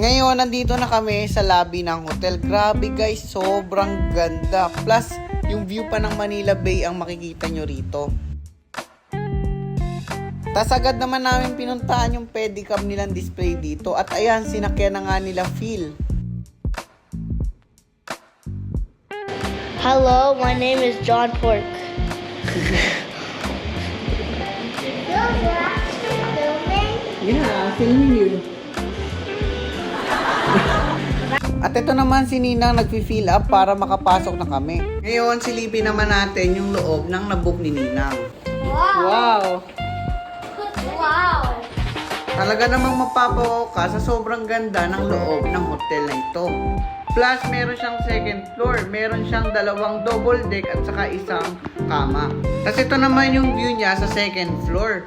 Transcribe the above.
Ngayon, nandito na kami sa lobby ng hotel. Grabe guys, sobrang ganda. Plus, yung view pa ng Manila Bay ang makikita nyo rito. Tas agad naman namin pinuntahan yung pedicab nilang display dito. At ayan, sinakyan na nga nila Phil. Hello, my name is John Pork. Yeah, filming you. At ito naman si Ninang nagfi-fill up para makapasok na kami. Ngayon, silipin naman natin yung loob ng nabook ni Ninang. Wow! Wow! Talaga namang mapapawaw ka sa sobrang ganda ng loob ng hotel na ito. Plus, meron siyang second floor. Meron siyang dalawang double deck at saka isang kama. Tapos ito naman yung view niya sa second floor.